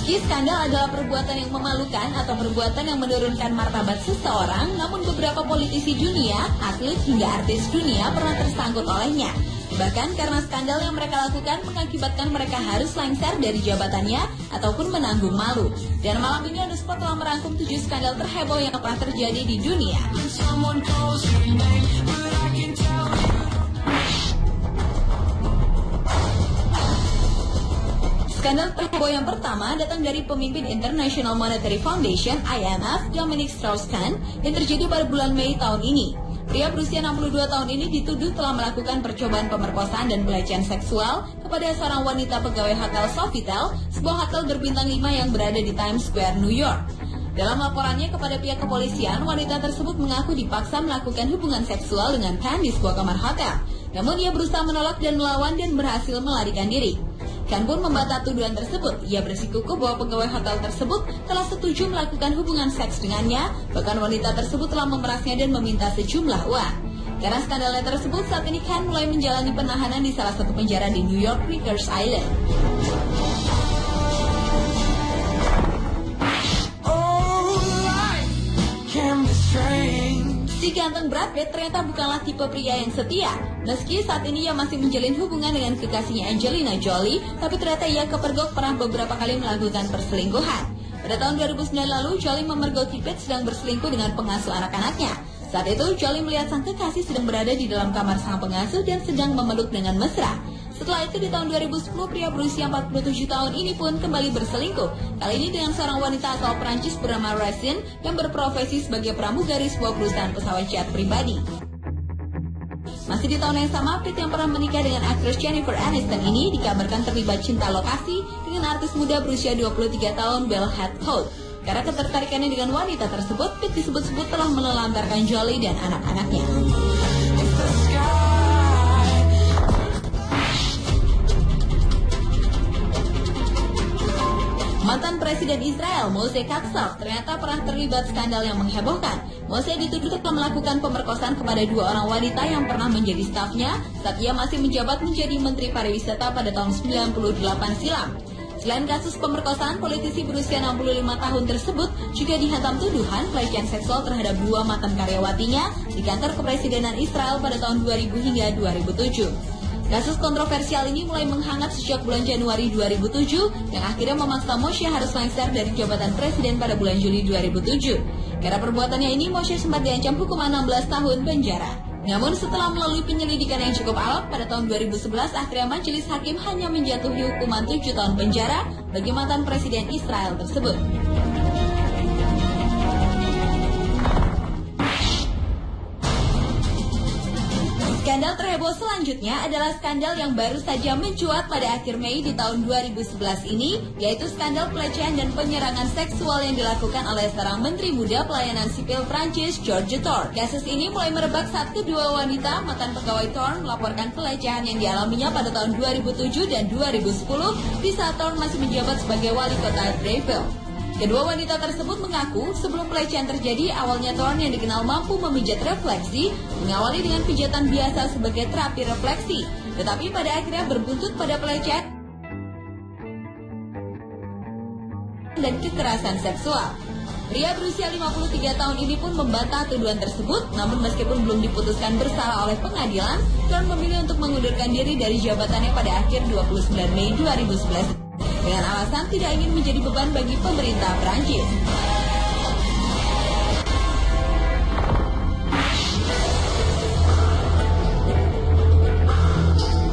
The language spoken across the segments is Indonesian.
Meski skandal adalah perbuatan yang memalukan atau perbuatan yang menurunkan martabat seseorang, namun beberapa politisi dunia, atlet hingga artis dunia pernah tersangkut olehnya. Bahkan karena skandal yang mereka lakukan mengakibatkan mereka harus lengser dari jabatannya ataupun menanggung malu. Dan malam ini On The Spot telah merangkum 7 skandal terheboh yang pernah terjadi di dunia. Skandal terheboh yang pertama datang dari pemimpin International Monetary Foundation (IMF) Dominic Strauss-Kahn yang terjadi pada bulan Mei tahun ini. Pria berusia 62 tahun ini dituduh telah melakukan percobaan pemerkosaan dan pelecehan seksual kepada seorang wanita pegawai hotel Sofitel, sebuah hotel berbintang 5 yang berada di Times Square, New York. Dalam laporannya kepada pihak kepolisian, wanita tersebut mengaku dipaksa melakukan hubungan seksual dengan Kahn di sebuah kamar hotel. Namun ia berusaha menolak dan melawan dan berhasil melarikan diri. Kahn pun membantah tuduhan tersebut. Ia bersikukuh bahwa pegawai hotel tersebut telah setuju melakukan hubungan seks dengannya, bahkan wanita tersebut telah memerasnya dan meminta sejumlah uang. Karena skandalnya tersebut, saat ini Kahn mulai menjalani penahanan di salah satu penjara di New York, Rikers Island. Si ganteng Brad Pitt ternyata bukanlah tipe pria yang setia. Meski saat ini ia masih menjalin hubungan dengan kekasihnya Angelina Jolie, tapi ternyata ia kepergok pernah beberapa kali melakukan perselingkuhan. Pada tahun 2009 lalu, Jolie memergoki Pitt sedang berselingkuh dengan pengasuh anak-anaknya. Saat itu, Jolie melihat sang kekasih sedang berada di dalam kamar sang pengasuh dan sedang memeluk dengan mesra. Setelah itu di tahun 2010, pria berusia 47 tahun ini pun kembali berselingkuh. Kali ini dengan seorang wanita asal Prancis bernama Racine yang berprofesi sebagai pramugari sebuah perusahaan pesawat jet pribadi. Masih di tahun yang sama, Pitt yang pernah menikah dengan aktris Jennifer Aniston ini dikabarkan terlibat cinta lokasi dengan artis muda berusia 23 tahun Belle Hadfield. Karena ketertarikannya dengan wanita tersebut, Pitt disebut-sebut telah menelantarkan Jolie dan anak-anaknya. Mantan Presiden Israel, Moshe Katsav, ternyata pernah terlibat skandal yang menghebohkan. Moshe dituduh telah melakukan pemerkosaan kepada 2 orang wanita yang pernah menjadi stafnya saat ia masih menjabat menjadi Menteri Pariwisata pada tahun 98 silam. Selain kasus pemerkosaan, politisi berusia 65 tahun tersebut juga dihantam tuduhan pelecehan seksual terhadap 2 mantan karyawatinya di kantor kepresidenan Israel pada tahun 2000 hingga 2007. Kasus kontroversial ini mulai menghangat sejak bulan Januari 2007 yang akhirnya memaksa Moshe harus lengser dari jabatan presiden pada bulan Juli 2007. Karena perbuatannya ini, Moshe sempat diancam hukuman 16 tahun penjara. Namun setelah melalui penyelidikan yang cukup alot, pada tahun 2011 akhirnya majelis hakim hanya menjatuhi hukuman 7 tahun penjara bagi mantan presiden Israel tersebut. Skandal terheboh selanjutnya adalah skandal yang baru saja mencuat pada akhir Mei di tahun 2011 ini, yaitu skandal pelecehan dan penyerangan seksual yang dilakukan oleh seorang menteri muda pelayanan sipil Prancis, Georges Thorne. Kasus ini mulai merebak saat kedua wanita mantan pegawai Thorne melaporkan pelecehan yang dialaminya pada tahun 2007 dan 2010 di saat Thorne masih menjabat sebagai wali kota Dreville. Kedua wanita tersebut mengaku sebelum pelecehan terjadi, awalnya Thorne yang dikenal mampu memijat refleksi, mengawali dengan pijatan biasa sebagai terapi refleksi. Tetapi pada akhirnya berbuntut pada pelecehan dan kekerasan seksual. Pria berusia 53 tahun ini pun membantah tuduhan tersebut, namun meskipun belum diputuskan bersalah oleh pengadilan, Thorne memilih untuk mengundurkan diri dari jabatannya pada akhir 29 Mei 2011. Dengan alasan tidak ingin menjadi beban bagi pemerintah Prancis.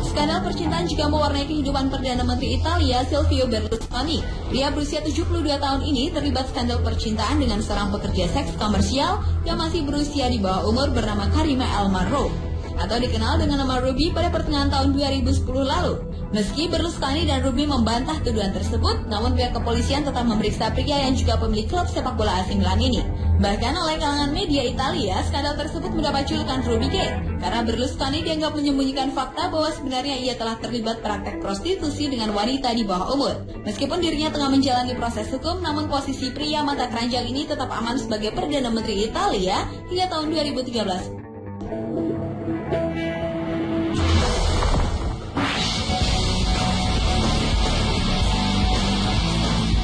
Skandal percintaan juga mewarnai kehidupan Perdana Menteri Italia Silvio Berlusconi. Pria berusia 72 tahun ini terlibat skandal percintaan dengan seorang pekerja seks komersial yang masih berusia di bawah umur bernama Karima Elmarro, atau dikenal dengan nama Ruby pada pertengahan tahun 2010 lalu. Meski Berlusconi dan Ruby membantah tuduhan tersebut, namun pihak kepolisian tetap memeriksa pria yang juga pemilik klub sepak bola AC Milan ini. Bahkan oleh kalangan media Italia, skandal tersebut mendapat julukan Rubygate, karena Berlusconi dianggap menyembunyikan fakta bahwa sebenarnya ia telah terlibat praktek prostitusi dengan wanita di bawah umur. Meskipun dirinya tengah menjalani proses hukum, namun posisi pria mata keranjang ini tetap aman sebagai Perdana Menteri Italia hingga tahun 2013.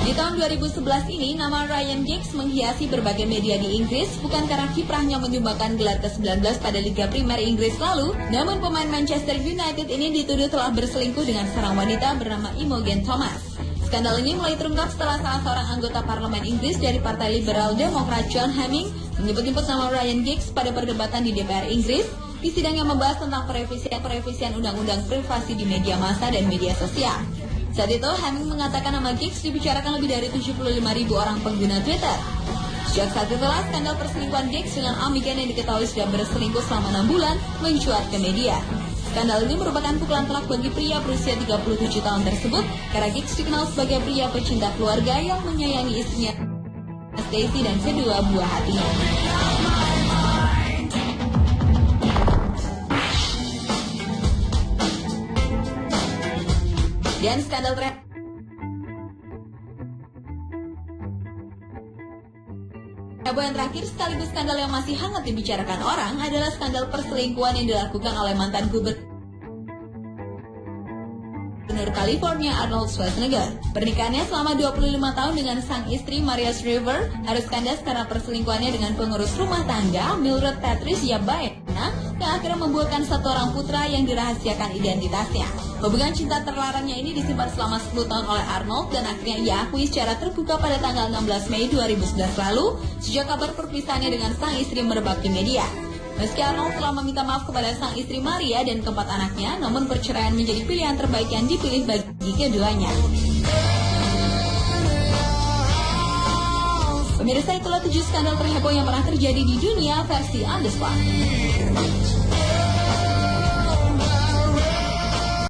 Di tahun 2011 ini, nama Ryan Giggs menghiasi berbagai media di Inggris bukan karena kiprahnya menyumbangkan gelar ke-19 pada Liga Primer Inggris lalu, namun pemain Manchester United ini dituduh telah berselingkuh dengan seorang wanita bernama Imogen Thomas. Skandal ini mulai terungkap setelah salah seorang anggota parlemen Inggris dari Partai Liberal Demokrat John Hemming menyebut-nyebut nama Ryan Giggs pada perdebatan di DPR Inggris di sidang yang membahas tentang perevisian Undang-Undang Privasi di media massa dan media sosial. Saat itu, Hemming mengatakan nama Giggs dibicarakan lebih dari 75.000 orang pengguna Twitter. Sejak saat itulah skandal perselingkuhan Giggs dengan Imogen yang diketahui sudah berselingkuh selama 6 bulan mencuat ke media. Skandal ini merupakan pukulan telak bagi pria berusia 37 tahun tersebut karena Giggs dikenal sebagai pria pecinta keluarga yang menyayangi istrinya Stacey dan kedua buah hatinya. Dan skandal yang terakhir sekaligus skandal yang masih hangat dibicarakan orang adalah skandal perselingkuhan yang dilakukan oleh mantan gubernur California Arnold Schwarzenegger. Pernikahannya selama 25 tahun dengan sang istri Maria Shriver harus kandas karena perselingkuhannya dengan pengurus rumah tangga Mildred Patricia Baena yang akhirnya membuahkan satu orang putra yang dirahasiakan identitasnya. Hubungan cinta terlarangnya ini disimpan selama 10 tahun oleh Arnold dan akhirnya ia akui secara terbuka pada tanggal 16 Mei 2011 lalu sejak kabar perpisahannya dengan sang istri merebak di media. Meski Arnold telah meminta maaf kepada sang istri Maria dan keempat anaknya, namun perceraian menjadi pilihan terbaik yang dipilih bagi keduanya. Pemirsa, itulah 7 skandal terheboh yang pernah terjadi di dunia versi On The Spot.